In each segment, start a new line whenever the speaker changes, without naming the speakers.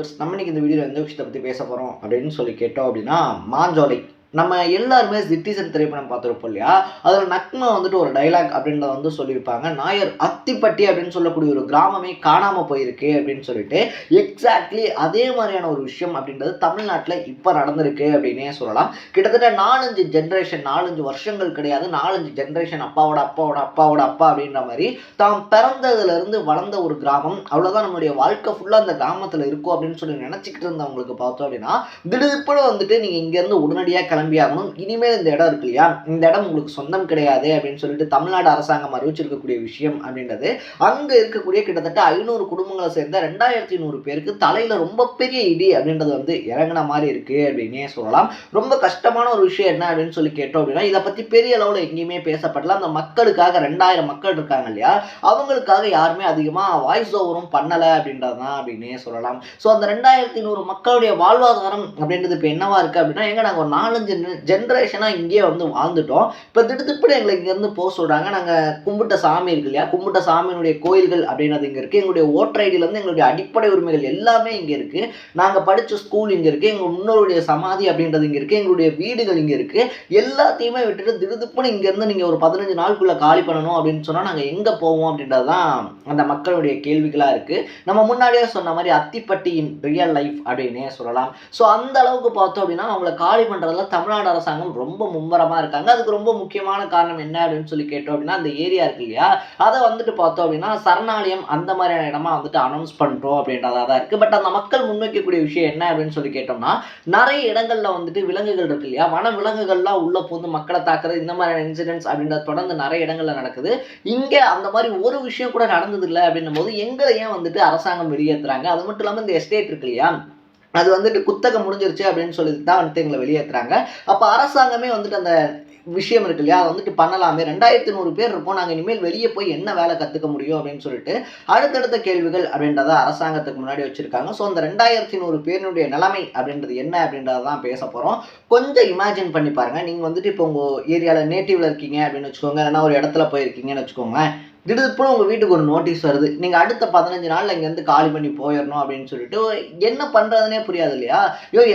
Viewers, நம்ம இன்னைக்கு இந்த வீடியோவில் எந்த விஷயத்தை பற்றி பேச போகிறோம் அப்படின்னு சொல்லி கேட்டோம் அப்படின்னா, மாஞ்சோலை. நம்ம எல்லாருமே சிட்டிசன் திரைப்படம் பார்த்துருப்போம் இல்லையா? அதில் நக்மா வந்துட்டு ஒரு டைலாக் அப்படின்றத வந்து சொல்லியிருப்பாங்க. நாயர் அத்திப்பட்டி அப்படின்னு சொல்லக்கூடிய ஒரு கிராமமே காணாமல் போயிருக்கு அப்படின்னு சொல்லிட்டு, எக்ஸாக்ட்லி அதே மாதிரியான ஒரு விஷயம் அப்படின்றது தமிழ்நாட்டில் இப்போ நடந்திருக்கு அப்படின்னே சொல்லலாம். கிட்டத்தட்ட 4-5 ஜென்ரேஷன், 4-5 வருஷங்கள் கிடையாது, 4-5 ஜென்ரேஷன் அப்பாவோட அப்பாவோட அப்பாவோட அப்பா அப்படின்ற மாதிரி தாம் பிறந்ததுலேருந்து வளர்ந்த ஒரு கிராமம். அவ்வளோதான், நம்மளுடைய வாழ்க்கை ஃபுல்லாக அந்த கிராமத்தில் இருக்கும் அப்படின்னு சொல்லி நினச்சிக்கிட்டு இருந்தவங்களுக்கு பார்த்தோம் அப்படின்னா, திடீர்னு வந்துட்டு நீங்கள் இங்கேருந்து உடனடியாக கிளம்பியாகணும், இனிமேல் இந்த இடம் இருக்கு இல்லையா, இந்த இடம் உங்களுக்கு சொந்தம் கிடையாது அப்படின்னு சொல்லிட்டு தமிழ்நாடு அரசாங்கம் அறிவிச்சிருக்கக்கூடிய விஷயம் அப்படின்றது அங்கே இருக்கக்கூடிய கிட்டத்தட்ட 500 குடும்பங்களை சேர்ந்த 2100 பேருக்கு தலையில் ரொம்ப பெரிய இடி அப்படின்றது வந்து இறங்கின மாதிரி இருக்கு அப்படின்னே சொல்லலாம். ரொம்ப கஷ்டமான ஒரு விஷயம் என்ன அப்படின்னு சொல்லி கேட்டோம் அப்படின்னா, இதை பற்றி பெரிய அளவில் எங்கேயுமே பேசப்படல. அந்த மக்களுக்காக 2000 மக்கள் இருக்காங்க இல்லையா, அவங்களுக்காக யாருமே அதிகமாக வாய்ஸ் ஓவரும் பண்ணலை அப்படின்றது தான் அப்படின்னே சொல்லலாம். ஸோ அந்த 2100 மக்களுடைய வாழ்வாதாரம் அப்படின்றது இப்போ என்னவா இருக்குது அப்படின்னா, எங்க நாங்கள் ஒரு 4-5 ஜென்ரேஷனாக இங்கேயே வந்து வாழ்ந்துட்டோம், இப்போ திடுதிப்புன்னு எங்களை இங்கேருந்து போக சொல்கிறாங்க. நாங்கள் கும்பிட்ட சாமி இருக்கு இல்லையா, கும்பிட்ட சாமியினுடைய கோயில்கள் அப்படின்றது இங்கே இருக்குது, எங்களுடைய ஓட்டர் ஐடியிலேருந்து எங்களுடைய அடிப்படை உரிமைகள் எல்லாமே இங்கே இருக்குது, நாங்கள் படித்த ஸ்கூல் இங்கே இருக்குது, எங்கள் முன்னோருடைய சமாதி அப்படின்றது இங்கே இருக்குது, எங்களுடைய வீடுகள் இங்கே இருக்குது, எல்லாத்தையுமே விட்டுட்டு திடுதிப்புன்னு இங்கேருந்து நீங்கள் ஒரு 15 நாளுக்குள்ளே காலி பண்ணணும் அப்படின்னு சொன்னால் நாங்கள் எங்கே போவோம் அப்படின்றது தான் அந்த மக்களுடைய கேள்விகளாக இருக்குது. நம்ம முன்னாடியே சொன்ன மாதிரி அத்திப்பட்டியின் ரியல் லைஃப் அப்படின்னே சொல்லலாம். ஸோ அந்த அளவுக்கு பார்த்தோம் அப்படின்னா, அவங்கள காலி பண்ணுறதுல தமிழ்நாடு அரசாங்கம் ரொம்ப மும்முரமாக இருக்காங்க. அதுக்கு ரொம்ப முக்கியமான காரணம் என்ன அப்படின்னு சொல்லி கேட்டோம் அப்படின்னா, அந்த ஏரியா இருக்கு இல்லையா, அதை வந்துட்டு பார்த்தோம் அப்படின்னா சரணாலயம் அந்த மாதிரியான இடமா வந்துட்டு அனௌன்ஸ் பண்ணுறோம் அப்படின்றதா தான் இருக்குது. பட் அந்த மக்கள் முன்வைக்கக்கூடிய விஷயம் என்ன அப்படின்னு சொல்லி கேட்டோம்னா, நிறைய இடங்களில் வந்துட்டு விலங்குகள் இருக்கு இல்லையா, வன விலங்குகள்லாம் உள்ள போந்து மக்களை தாக்குறது, இந்த மாதிரியான இன்சிடென்ட்ஸ் அப்படின்றத தொடர்ந்து நிறைய இடங்களில் நடக்குது. இங்கே அந்த மாதிரி ஒரு விஷயம் கூட நடந்தது இல்லை அப்படின்னும் போது எங்களை ஏன் வந்துட்டு அரசாங்கம் வெளியேற்றுறாங்க? அது மட்டும் இல்லாமல் இந்த எஸ்டேட் இருக்கு இல்லையா, அது வந்துட்டு குத்தகை முடிஞ்சிருச்சு அப்படின்னு சொல்லிட்டு தான் வந்துட்டு எங்களை வெளியேற்றுறாங்க. அப்போ அரசாங்கமே வந்துட்டு அந்த விஷயம் இருக்கு இல்லையா, அதை வந்துட்டு பண்ணலாமே, 2100 பேர் இருப்போம், நாங்கள் இனிமேல் வெளியே போய் என்ன வேலை கற்றுக்க முடியும் அப்படின்னு சொல்லிட்டு அடுத்தடுத்த கேள்விகள் அப்படின்றத அரசாங்கத்துக்கு முன்னாடி வச்சுருக்காங்க. ஸோ அந்த 2100 பேருடைய நிலைமை அப்படின்றது என்ன அப்படின்றத தான் பேச போகிறோம். கொஞ்சம் இமேஜின் பண்ணி பாருங்கள். நீங்கள் வந்துட்டு இப்போ உங்கள் ஏரியாவில் நேட்டிவில் இருக்கீங்க அப்படின்னு வச்சுக்கோங்க, இல்லைன்னா ஒரு இடத்துல போயிருக்கீங்கன்னு வச்சுக்கோங்களேன். திடீர்னு உங்கள் வீட்டுக்கு ஒரு நோட்டீஸ் வருது, நீங்கள் அடுத்த 15 நாளில் இங்கேருந்து காலி பண்ணி போயிடணும் அப்படின்னு சொல்லிட்டு. என்ன பண்ணுறதுனே புரியாது இல்லையா?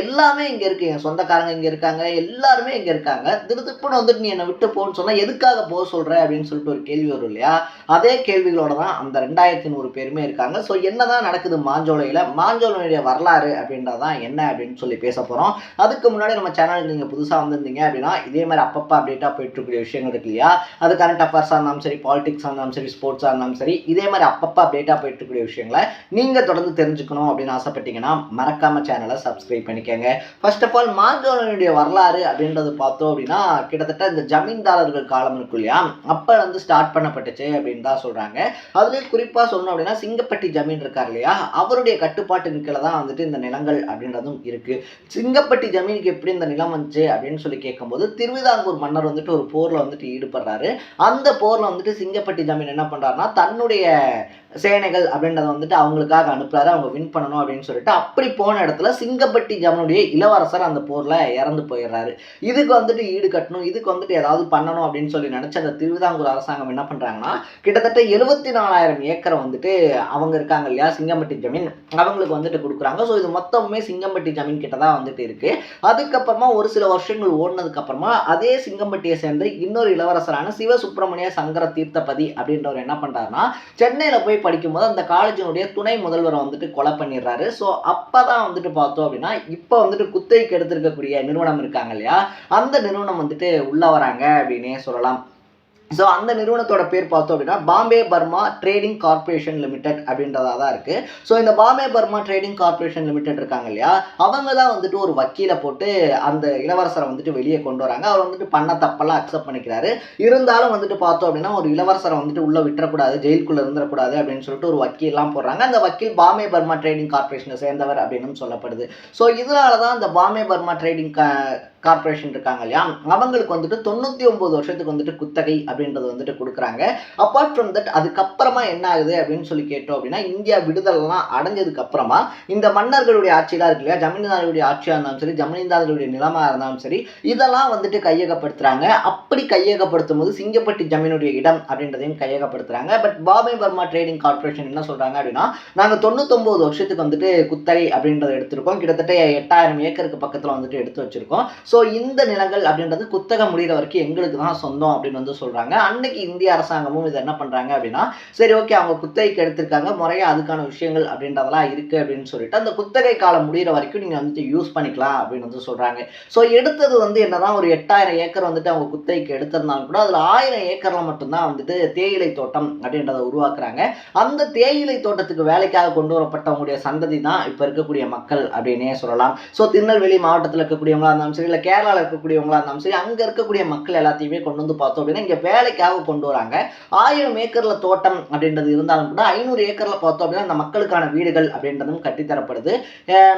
எல்லாமே இங்கே இருக்குது, என் சொந்தக்காரங்க இங்கே இருக்காங்க, எல்லாருமே இங்கே இருக்காங்க, திடீர்னு வந்துட்டு நீ என்னை விட்டு போன்னு சொன்னால் எதுக்காக போக சொல்கிற அப்படின்னு சொல்லிட்டு ஒரு கேள்வி வரும் இல்லையா? அதே கேள்விகளோட தான் அந்த 2100 பேருமே இருக்காங்க. ஸோ என்ன தான் நடக்குது மாஞ்சோலையில், மாஞ்சோலையுடைய வரலாறு அப்படின்றதான் என்ன அப்படின்னு சொல்லி பேச போகிறோம். அதுக்கு முன்னாடி நம்ம சேனலுக்கு நீங்கள் புதுசாக வந்திருந்தீங்க அப்படின்னா, இதே மாதிரி அப்பப்போ அப்டேட்டாக போயிட்டுருக்கூடிய விஷயங்கள் இருக்கு இல்லையா, அது கரண்ட் அஃபேர்ஸாக இருந்தாலும் சரி, பாலிடிக்ஸாக இருந்தாலும் சரி, ஸ்போர்ட்ஸாக இருந்தாலும் சரி, இதே மாதிரி அப்பப்போ அப்டேட்டாக போயிட்டு இருக்கக்கூடிய விஷயங்களை நீங்கள் தொடர்ந்து தெரிஞ்சுக்கணும் அப்படின்னு ஆசைப்பட்டீங்கன்னா மறக்காம சேனலை சப்ஸ்கிரைப் பண்ணிக்கோங்க. ஃபர்ஸ்ட் ஆஃப் ஆல், மாஞ்சோலையுடைய வரலாறு அப்படின்றது பார்த்தோம் அப்படின்னா, கிட்டத்தட்ட இந்த ஜமீன்தாரர்கள் காலம் இருக்கு இல்லையா, அப்போ வந்து ஸ்டார்ட் பண்ணப்பட்டுச்சு அப்படின்னு தான் சொல்கிறாங்க. அதுலேயும் குறிப்பாக சொல்லணும் அப்படின்னா, சிங்கப்பட்டி ஜமீன் இருக்கார் இல்லையா, அவருடைய கட்டுப்பாட்டின் கீழே தான் வந்துட்டு இந்த நிலங்கள் அப்படின்றதும் இருக்குது. சிங்கப்பட்டி ஜமீனுக்கு எப்படி இந்த நிலம் வந்துச்சு அப்படின்னு சொல்லி கேட்கும்போது, திருவிதாங்கூர் மன்னர் வந்துட்டு ஒரு போரில் வந்துட்டு ஈடுபடுறாரு. அந்த போரில் வந்துட்டு சிங்கப்பட்டி ஜமீன் என்ன பண்ணுறாருன்னா, தன்னுடைய சேனைகள் அப்படின்றத வந்துட்டு அவங்களுக்காக அனுப்புறாரு, அவங்க வின் பண்ணணும் அப்படின்னு சொல்லிட்டு. அப்படி போன இடத்துல சிங்கப்பட்டி ஜமனுடைய இளவரசர் அந்த போரில் இறந்து போயிடுறாரு. இதுக்கு வந்துட்டு ஈடு கட்டணும், இதுக்கு வந்துட்டு ஏதாவது பண்ணணும் அப்படின்னு சொல்லி நினச்ச அந்த திருவிதாங்கூர் அரசாங்கம் என்ன பண்ணுறாங்கன்னா, கிட்டத்தட்ட 74,000 ஏக்கரை வந்துட்டு அவங்க இருக்காங்க இல்லையா சிங்கம்பட்டி ஜமீன், அவங்களுக்கு வந்துட்டு கொடுக்குறாங்க. ஸோ இது மொத்தமே சிங்கம்பட்டி ஜமீன் கிட்ட தான் வந்துட்டு இருக்குது. அதுக்கப்புறமா ஒரு சில வருஷங்கள் ஓடினதுக்கப்புறமா அதே சிங்கம்பட்டியை சேர்ந்து இன்னொரு இளவரசரான சிவசுப்பிரமணிய சங்கர தீர்த்தபதி அப்படின்றவர் என்ன பண்ணுறாருன்னா, சென்னையில் போய் படிக்கும்போது அந்த காலேஜினுடைய துணை முதல்வரை வந்துட்டு கொலை பண்ணிடுறாரு. ஸோ அப்போ தான் வந்துட்டு பார்த்தோம் அப்படின்னா, இப்போ வந்துட்டு குத்தகைக்கு எடுத்திருக்கக்கூடிய நிறுவனம் இருக்காங்க இல்லையா, அந்த நிறுவனம் வந்துட்டு உள்ள வராங்க அப்படின்னே சொல்லலாம். ஸோ அந்த நிறுவனத்தோட பேர் பார்த்தோம் அப்படின்னா Bombay Burma trading corporation limited அப்படின்றதா தான் இருக்குது. ஸோ இந்த Bombay Burma trading corporation limited இருக்காங்க இல்லையா, அவங்க தான் வந்துட்டு ஒரு வக்கீலை போட்டு அந்த இளவரசரை வந்துட்டு வெளியே கொண்டு வராங்க. அவர் வந்துட்டு பண்ண தப்பெல்லாம் அக்செப்ட் பண்ணிக்கிறாரு. இருந்தாலும் வந்துட்டு பார்த்தோம் அப்படின்னா, ஒரு இளவரசரை வந்துட்டு உள்ளே விட்டுறக்கூடாது, ஜெயிலுக்குள்ளே இருந்துடக்கூடாது அப்படின்னு சொல்லிட்டு ஒரு வக்கீல்லாம் போடுறாங்க. அந்த வக்கீல் பாம்பே பர்மா ட்ரேடிங் கார்பரேஷனை சேர்ந்தவர் அப்படின்னு சொல்லப்படுது. ஸோ இதனால தான் இந்த பாம்பே பர்மா ட்ரேடிங் கார்பரேஷன் இருக்காங்க இல்லையா, அவங்களுக்கு வந்துட்டு 99 வருஷத்துக்கு வந்துட்டு குத்தகை அப்படின்றது வந்துட்டு கொடுக்குறாங்க. அப்பார்ட் ஃப்ரம் தட் அதுக்கப்புறமா என்ன ஆகுது அப்படின்னு சொல்லி கேட்டோம் அப்படின்னா, இந்தியா விடுதலைலாம் அடைஞ்சதுக்கு அப்புறமா இந்த மன்னர்களுடைய ஆட்சியெல்லாம் இருக்கு இல்லையா, ஜமீன்தார்களுடைய ஆட்சியாக இருந்தாலும் சரி, ஜமீன்தார்களுடைய நிலமாக இருந்தாலும் சரி, இதெல்லாம் வந்துட்டு கையகப்படுத்துறாங்க. அப்படி கையகப்படுத்தும் போது சிங்கப்பட்டி ஜமீனுடைய இடம் அப்படின்றதையும் கையகப்படுத்துறாங்க. But Bombay Burma trading corporation என்ன சொல்றாங்க அப்படின்னா, நாங்கள் 99 வருஷத்துக்கு வந்துட்டு குத்தகை அப்படின்றத எடுத்திருக்கோம். கிட்டத்தட்ட 8000 ஏக்கருக்கு பக்கத்தில் வந்துட்டு எடுத்து வச்சிருக்கோம். ஸோ இந்த நிலங்கள் அப்படின்றது குத்தகை முடிகிற வரைக்கும் எங்களுக்கு தான் சொந்தம் அப்படின்னு வந்து சொல்றாங்க. அன்னைக்கு இந்திய அரசாங்கமும் இதை என்ன பண்றாங்க அப்படின்னா, சரி ஓகே அவங்க குத்தகைக்கு எடுத்திருக்காங்க, முறையா அதுக்கான விஷயங்கள் அப்படின்றதெல்லாம் இருக்கு அப்படின்னு சொல்லிட்டு அந்த குத்தகை காலம் முடிகிற வரைக்கும் நீங்க வந்துட்டு யூஸ் பண்ணிக்கலாம் அப்படின்னு வந்து சொல்றாங்க. ஸோ எடுத்தது வந்து என்னதான் ஒரு 8000 ஏக்கர் வந்துட்டு அவங்க குத்தகைக்கு எடுத்திருந்தாலும் கூட அதுல 1000 ஏக்கர்ல மட்டும்தான் வந்துட்டு தேயிலை தோட்டம் அப்படின்றத உருவாக்குறாங்க. அந்த தேயிலை தோட்டத்துக்கு வேலைக்காக கொண்டு வரப்பட்டவங்களுடைய சந்ததி தான் இப்ப இருக்கக்கூடிய மக்கள் அப்படின்னே சொல்லலாம். ஸோ திருநெல்வேலி மாவட்டத்தில் இருக்கக்கூடியவங்களா இருந்தாலும் சரி, இல்லை கேரளாவில் இருக்கக்கூடியவங்களா இருந்தாலும் சரி, அங்க இருக்கக்கூடிய மக்கள் எல்லாத்தையுமே கொண்டு வந்து பார்த்தோம் அப்படின்னா இங்க வேலைக்காக கொண்டு வராங்க. 1000 ஏக்கர்ல தோட்டம் அப்படின்றது இருந்தாலும் கூட 500 ஏக்கர்ல பார்த்தோம் அப்படின்னா அந்த மக்களுக்கான வீடுகள் அப்படின்றதும் கட்டித்தரப்படுது.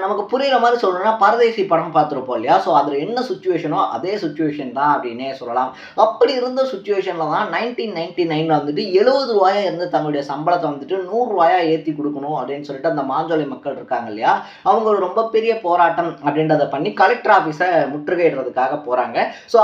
நமக்கு புரியுற மாதிரி சொல்லணும்னா பரதேசி படம் பார்த்துருப்போம் இல்லையா, ஸோ அதில் என்ன சுச்சுவேஷனோ அதே சுச்சுவேஷன் தான் அப்படின்னே சொல்லலாம். அப்படி இருந்த சுச்சுவேஷனில் தான் 1999 வந்துட்டு 70 ரூபாயா இருந்து தங்களுடைய சம்பளத்தை வந்துட்டு 100 ரூபாயா ஏற்றி கொடுக்கணும் அப்படின்னு சொல்லிட்டு அந்த மாஞ்சோலை மக்கள் இருக்காங்க இல்லையா, அவங்க ஒரு ரொம்ப பெரிய போராட்டம் அப்படின்றத பண்ணி கலெக்டர் ஆஃபீஸை முற்றுகையிடுறதுக்காக போகிறாங்க. ஸோ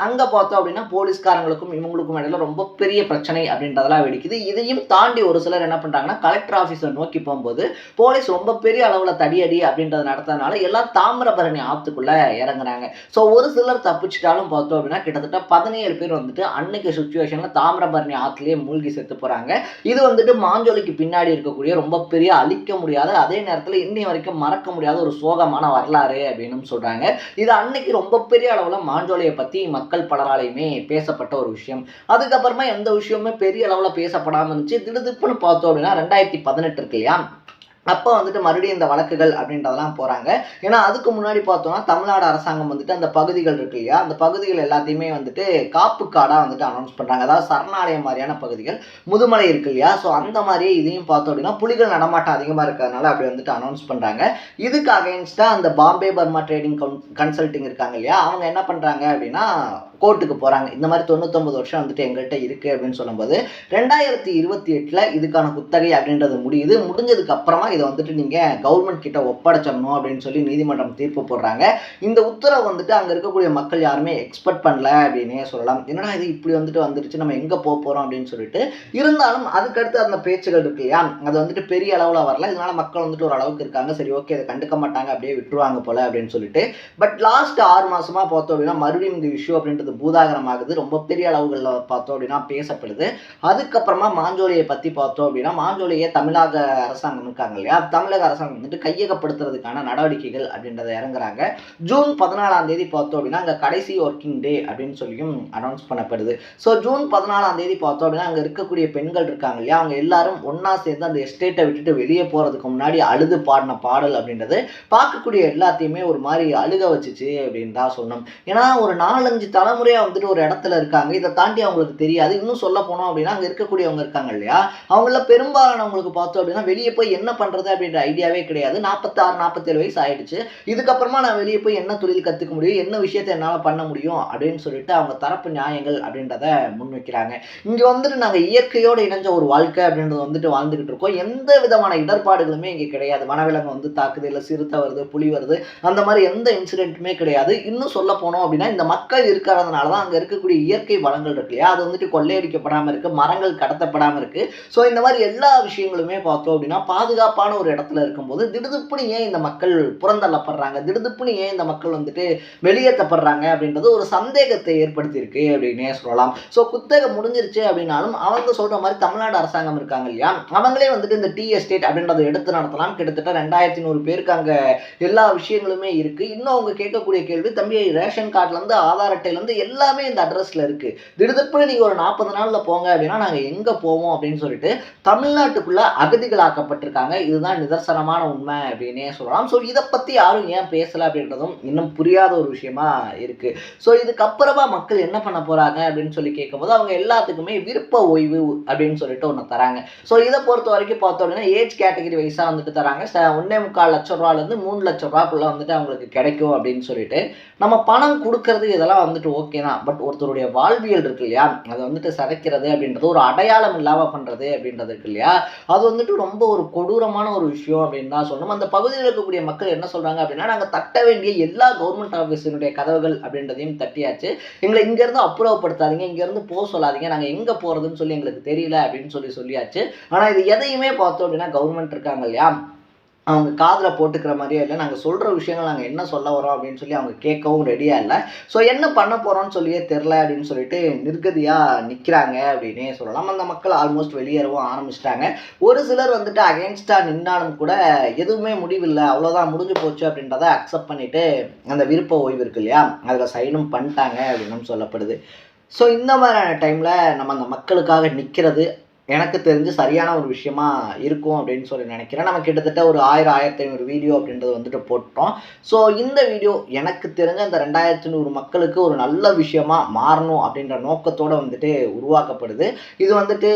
அங்கே பார்த்தோம் அப்படின்னா போலீஸ்காரங்களுக்கும் இவங்களுக்கும் இடையில ரொம்ப பெரிய பிரச்சனை அப்படின்றதெல்லாம் வெடிக்குது. இதையும் தாண்டி ஒரு சிலர் என்ன பண்ணுறாங்கன்னா கலெக்டர் ஆஃபீஸை நோக்கி போகும்போது போலீஸ் ரொம்ப பெரிய அளவில் தடியடி அப்படின்றத நடத்ததுனால எல்லாம் தாமிரபரணி ஆற்றுக்குள்ளே இறங்குறாங்க. ஸோ ஒரு சிலர் தப்பிச்சிட்டாலும் பார்த்தோம் அப்படின்னா கிட்டத்தட்ட 17 பேர் வந்துட்டு அன்னைக்கு சுச்சுவேஷனில் தாமிரபரணி ஆற்றுலேயே மூழ்கி செத்து போகிறாங்க. இது வந்துட்டு மாஞ்சோலைக்கு பின்னாடி இருக்கக்கூடிய ரொம்ப பெரிய அழிக்க முடியாத, அதே நேரத்தில் இன்னை வரைக்கும் மறக்க முடியாத ஒரு சோகமான வரலாறு அப்படின்னு சொல்கிறாங்க. இது அன்னைக்கு ரொம்ப பெரிய அளவில் மாஞ்சோலையை பற்றி மக்கள் பலராலையுமே பேசப்பட்ட ஒரு விஷயம். அதுக்கப்புறமா எந்த விஷயமுமே பெரிய அளவில் பேசப்படாமல் இருந்துச்சு. திடுதிப்புன்னு பார்த்தோம் அப்படின்னா 2018 இருக்கு இல்லையா, அப்போ வந்துட்டு மறுபடியும் இந்த வழக்குகள் அப்படின்றதெல்லாம் போகிறாங்க. ஏன்னா அதுக்கு முன்னாடி பார்த்தோம்னா தமிழ்நாடு அரசாங்கம் வந்துட்டு அந்த பகுதிகள் இருக்கு இல்லையா, அந்த பகுதிகள் எல்லாத்தையுமே வந்துட்டு காப்பு காடாக வந்துட்டு அனௌன்ஸ் பண்ணுறாங்க. அதாவது சரணாலயம் மாதிரியான பகுதிகள், முதுமலை இருக்கு இல்லையா, ஸோ அந்த மாதிரியே இதையும் பார்த்தோம் அப்படின்னா புலிகள் நடமாட்டம் அதிகமாக இருக்கிறதுனால அப்படி வந்துட்டு அனௌன்ஸ் பண்ணுறாங்க. இதுக்கு அகைன்ஸ்டாக அந்த பாம்பே பர்மா ட்ரேடிங் கன்சல்டிங் இருக்காங்க இல்லையா, அவங்க என்ன பண்ணுறாங்க அப்படின்னா கோர்ட்டுக்கு போகிறாங்க. இந்த மாதிரி 99 வருஷம் வந்துட்டு எங்கள்கிட்ட இருக்குது அப்படின்னு சொல்லும்போது 2028 இதுக்கான குத்தகை அப்படின்றது முடியுது. முடிஞ்சதுக்கு அப்புறமா இதை வந்துட்டு நீங்கள் கவர்மெண்ட் கிட்ட ஒப்படைச்சிடணும் அப்படின்னு சொல்லி நீதிமன்றம் தீர்ப்பு போடுறாங்க. இந்த உத்தரவு வந்துட்டு அங்கே இருக்கக்கூடிய மக்கள் யாருமே எக்ஸ்பெக்ட் பண்ணல அப்படின்னே சொல்லலாம். என்னடா இது இப்படி வந்துட்டு வந்துருச்சு, நம்ம எங்கே போக போகிறோம் அப்படின்னு சொல்லிட்டு. இருந்தாலும் அதுக்கடுத்து அந்த பேச்சுகள் இருக்கு இல்லையா, அது வந்துட்டு பெரிய அளவில் வரல. இதனால மக்கள் வந்துட்டு ஒரு அளவுக்கு இருக்காங்க, சரி ஓகே இதை கண்டுக்க மாட்டாங்க, அப்படியே விட்டுருவாங்க போல அப்படின்னு சொல்லிட்டு. பட் லாஸ்ட் 6 மாசமா பார்த்தோம் அப்படின்னா மறுபடியும் இந்த இஷ்யூ அப்படின்றது பூதாகரம் ஆகுது. ரொம்ப பெரிய அளவுகளில் பார்த்தோம் அப்படின்னா பேசப்படுது. அதுக்கப்புறமா மாஞ்சோலையை பற்றி பார்த்தோம் அப்படின்னா மாஞ்சோலையை தமிழக அரசாங்கம் இருக்காங்க இல்லையா, தமிழக அரசாங்கம் வந்துட்டு கையகப்படுத்துறதுக்கான நடவடிக்கைகள் அப்படின்றத இறங்குறாங்க. ஜூன் 14ஆம் தேதி பார்த்தோம் அப்படின்னா அங்கே கடைசி ஒர்க்கிங் டே அப்படின்னு சொல்லியும் அனௌன்ஸ் பண்ணப்படுது. ஸோ ஜூன் 14ஆம் தேதி பார்த்தோம் அப்படின்னா அங்கே இருக்கக்கூடிய பெண்கள் இருக்காங்க இல்லையா, அவங்க எல்லாரும் ஒன்றா சேர்ந்து அந்த எஸ்டேட்டை விட்டுட்டு வெளியே போகிறதுக்கு முன்னாடி அழுது பாடின பாடல் அப்படின்றது பார்க்கக்கூடிய எல்லாத்தையுமே ஒரு மாதிரி அழுக வச்சுச்சு அப்படின்னு தான் சொன்னோம். ஏன்னா ஒரு 4-5 தலைமுறையாக வந்துட்டு ஒரு இடத்துல இருக்காங்க, இதை தாண்டி அவங்களுக்கு தெரியாது. இன்னும் சொல்ல போனோம் அப்படின்னா அங்கே இருக்கக்கூடியவங்க இருக்காங்க இல்லையா, அவங்கள பெரும்பாலானவங்களுக்கு பார்த்தோம் அப்படின்னா வெளியே போய் என்ன பண்ணுறது அப்படின்ற ஐடியாவே கிடையாது. 46-47 வயசு ஆயிடுச்சு, இதுக்கப்புறமா நான் வெளியே போய் என்ன தொழில் கற்றுக்க முடியும், என்ன விஷயத்தை என்னால் பண்ண முடியும் அப்படின்னு சொல்லிட்டு அவங்க தரப்பு நியாயங்கள் அப்படின்றத முன்வைக்கிறாங்க. இங்கே வந்துட்டு நாங்கள் இயற்கையோடு இணைஞ்ச ஒரு வாழ்க்கை அப்படின்றது வந்துட்டு வாழ்ந்துகிட்டு இருக்கோம். எந்த விதமான இடர்பாடுகளுமே இங்கே கிடையாது. வனவிலங்கு வந்து தாக்குது, இல்லை சிறுத்தை வருது, புலி வருது, அந்த மாதிரி எந்த இன்சிடென்ட்டுமே கிடையாது. இன்னும் சொல்ல போனோம் அப்படின்னா இந்த மக்கள் இருக்கிறதுனால தான் அங்கே இருக்கக்கூடிய இயற்கை வளங்கள் இருக்கு இல்லையா, அது வந்துட்டு கொள்ளையடிக்கப்படாமல் இருக்குது, மரங்கள் கடத்தப்படாமல் இருக்குது. ஸோ இந்த மாதிரி எல்லா விஷயங்களுமே பார்த்தோம் அப்படின்னா பாதுகாப்பான ஒரு இடத்துல இருக்கும்போது திடுதுப்புன்னு ஏன் இந்த மக்கள் புறந்தள்ளப்படுறாங்க, திடுதுப்புன்னு ஏன் இந்த மக்கள் வந்துட்டு வெளியேற்றப்படுறாங்க அப்படின்றது ஒரு சந்தேகத்தை ஏற்படுத்தியிருக்கு அப்படின்னே சொல்லலாம். ஸோ குத்தகை முடிஞ்சிருச்சு அப்படின்னாலும் அவங்க சொல்ற மாதிரி தமிழ்நாடு அரசாங்கம் இருக்காங்க இல்லையா, அவங்களே வந்துட்டு இந்த டீ எஸ்டேட் அப்படின்றத எடுத்து நடத்தலாம். கிட்டத்தட்ட 2100 பேருக்கு அங்கே எல்லா விஷயங்களுமே இருக்கு. இன்னும் அவங்க கேட்கக்கூடிய கேள்வி, தம்பி ரேஷன் கார்டுலேருந்து ஆதார் அட்டையிலேருந்து எல்லாமே இந்த அட்ரஸில் இருக்கு, திடுதுப்புன்னு நீங்கள் ஒரு 40 நாளில் போங்க அப்படின்னா நாங்கள் எங்கே போவோம் அப்படின்னு சொல்லிட்டு தமிழ்நாட்டுக்குள்ள அகதிகளாக்கப்பட்டிருக்காங்க. இதுதான் நிதர்சனமான உண்மை அப்படின்னே சொல்லலாம். ஸோ இதை பற்றி யாரும் ஏன் பேசலை அப்படின்றதும் இன்னும் புரியாத ஒரு விஷயமா இருக்கு. ஸோ இதுக்கப்புறமா மக்கள் என்ன பண்ண போறாங்க அப்படின்னு சொல்லி கேட்கும்போது அவங்க எல்லாத்துக்குமே விருப்ப ஓய்வு அப்படின்னு சொல்லிட்டு ஒன்று தராங்க. ஸோ இதை பொறுத்த வரைக்கும் பார்த்தோம் அப்படின்னா ஏஜ் கேட்டகரி வைஸாக வந்துட்டு தராங்க. 1.25 லட்சம் ரூபாயிலேருந்து 3 லட்சம் ரூபாய்க்குள்ள வந்துட்டு அவங்களுக்கு கிடைக்கும் அப்படின்னு சொல்லிட்டு. நம்ம பணம் கொடுக்கறது இதெல்லாம் வந்துட்டு ஓகே தான். பட் ஒருத்தருடைய வாழ்வியல் இருக்கு இல்லையா, அதை வந்துட்டு சிதைக்கிறது அப்படின்றது, ஒரு அடையாளம் இல்லாமல் பண்ணுறது அப்படின்றது இருக்கு இல்லையா, அது வந்துட்டு ரொம்ப ஒரு கொடூரமான ஒரு விஷயம் அப்படின்னு தான் சொல்லணும். அந்த பகுதியில் இருக்கக்கூடிய மக்கள் என்ன சொல்கிறாங்க அப்படின்னா, நாங்கள் தட்ட வேண்டிய எல்லா கவர்மெண்ட் ஆஃபீஸினுடைய கதவுகள் அப்படின்றதையும் தட்டியாச்சு, எங்களை இங்கேருந்து அப்புறப்படுத்தாதீங்க, இங்கேருந்து போக சொல்லாதீங்க, நாங்கள் எங்கே போகிறதுன்னு சொல்லி எங்களுக்கு தெரியல அப்படின்னு சொல்லியாச்சு. ஆனால் இது எதையுமே பார்த்தோம் அப்படின்னா கவர்மெண்ட் இருக்காங்க இல்லையா, அவங்க காதில் போட்டுக்கிற மாதிரியே இல்லை. நாங்கள் சொல்கிற விஷயங்கள் நாங்கள் என்ன சொல்ல வரோம் அப்படின்னு சொல்லி அவங்க கேட்கவும் ரெடியாக இல்லை. ஸோ என்ன பண்ண போகிறோம்னு சொல்லியே தெரில அப்படின்னு சொல்லிட்டு நிர்கதியாக நிற்கிறாங்க அப்படின்னே சொல்லலாம். அந்த மக்கள் ஆல்மோஸ்ட் வெளியேறவும் ஆரம்பிச்சிட்டாங்க. ஒரு சிலர் வந்துட்டு அகெயின்ஸ்டாக நின்னாலும் கூட எதுவுமே முடிவில்லை, அவ்வளோதான் முடிஞ்சு போச்சு அப்படின்றத அக்செப்ட் பண்ணிவிட்டு அந்த விருப்ப ஓய்வு இருக்கு இல்லையா, அதில் சைனும் பண்ணிட்டாங்க அப்படின்னு சொல்லப்படுது. ஸோ இந்த மாதிரியான டைமில் நம்ம அந்த மக்களுக்காக நிற்கிறது எனக்கு தெரிஞ்சு சரியான ஒரு விஷயமா இருக்கும் அப்படின்னு சொல்லி நினைக்கிறேன். நம்ம கிட்டத்தட்ட ஒரு 1000, 1500 வீடியோ அப்படின்றது வந்துட்டு போட்டோம். ஸோ இந்த வீடியோ எனக்கு தெரிஞ்ச அந்த 2100 மக்களுக்கு ஒரு நல்ல விஷயமா மாறணும் அப்படின்ற நோக்கத்தோடு வந்துட்டு உருவாக்கப்படுது. இது வந்துட்டு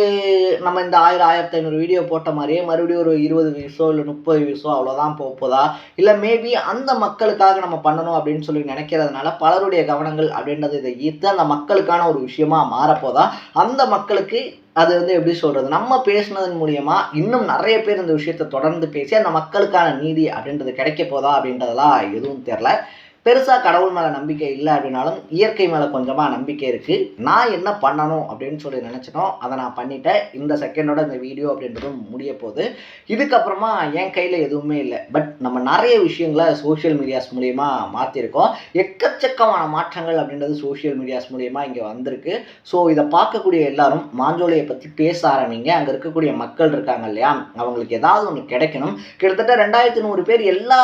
நம்ம இந்த 1000, 1500 வீடியோ போட்ட மாதிரியே மறுபடியும் ஒரு 20 வியூஸோ இல்லை 30 வியூஸோ அவ்வளோதான் போதா, இல்லை மேபி அந்த மக்களுக்காக நம்ம பண்ணணும் அப்படின்னு சொல்லி நினைக்கிறதுனால பலருடைய கவனங்கள் அப்படின்றது இதை ஈர்த்து அந்த மக்களுக்கான ஒரு விஷயமா மாறப்போதா, அந்த மக்களுக்கு அது வந்து எப்படி சொல்கிறது, நம்ம பேசுனதன் மூலியமா இன்னும் நிறைய பேர் இந்த விஷயத்தை தொடர்ந்து பேசி அந்த மக்களுக்கான நீதி அப்படின்றது கிடைக்க போதா அப்படின்றதெல்லாம் எதுவும் தெரில. பெருசாக கடவுள் மேலே நம்பிக்கை இல்லை அப்படின்னாலும் இயற்கை மேலே கொஞ்சமாக நம்பிக்கை இருக்குது. நான் என்ன பண்ணணும் அப்படின்னு சொல்லி நினச்சினோம், அதை நான் பண்ணிட்டேன். இந்த செகண்டோட இந்த வீடியோ அப்படின்றதும் முடிய போகுது. இதுக்கப்புறமா என் கையில் எதுவுமே இல்லை. பட் நம்ம நிறைய விஷயங்களை சோஷியல் மீடியாஸ் மூலிமா மாற்றிருக்கோம். எக்கச்சக்கமான மாற்றங்கள் அப்படின்றது சோஷியல் மீடியாஸ் மூலிமா இங்கே வந்திருக்கு. ஸோ இதை பார்க்கக்கூடிய எல்லாரும் மாஞ்சோலையை பற்றி பேச ஆரம்பிங்க. அங்கே இருக்கக்கூடிய மக்கள் இருக்காங்க இல்லையா, அவங்களுக்கு ஏதாவது ஒன்று கிடைக்கணும். கிட்டத்தட்ட 2100 பேர் எல்லா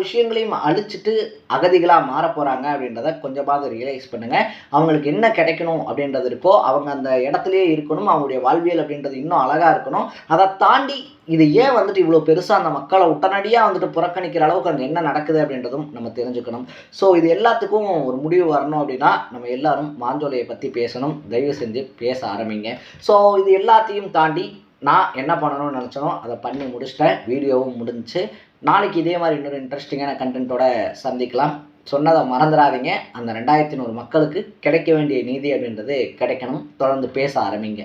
விஷயங்களையும் அழிச்சிட்டு அகதிகளாக மாற போகிறாங்க அப்படின்றத கொஞ்சமாவது ரியலைஸ் பண்ணுங்கள். அவங்களுக்கு என்ன கிடைக்கணும் அப்படின்றது இருக்கோ அவங்க அந்த இடத்துலையே இருக்கணும். அவங்களுடைய வாழ்வியல் அப்படின்றது இன்னும் அழகாக இருக்கணும். அதை தாண்டி இது ஏன் வந்துட்டு இவ்வளோ பெருசாக அந்த மக்களை உடனடியாக வந்துட்டு புறக்கணிக்கிற அளவுக்கு அங்கே என்ன நடக்குது அப்படின்றதும் நம்ம தெரிஞ்சுக்கணும். ஸோ இது எல்லாத்துக்கும் ஒரு முடிவு வரணும் அப்படின்னா நம்ம எல்லாரும் மாஞ்சோலையை பற்றி பேசணும். தயவு செஞ்சு பேச ஆரம்பிங்க. ஸோ இது எல்லாத்தையும் தாண்டி நான் என்ன பண்ணணும்னு நினச்சனோ அதை பண்ணி முடிச்சிட்டேன். வீடியோவும் முடிஞ்சிச்சு. நாளைக்கு இதே மாதிரி இன்னொரு இன்ட்ரெஸ்டிங்கான கண்டென்ட்டோட சந்திக்கலாம். சொன்னதை மறந்துடாதீங்க. அந்த 2100 மக்களுக்கு கிடைக்க வேண்டிய நீதி அப்படின்றது கிடைக்கணும். தொடர்ந்து பேச ஆரம்பிங்க.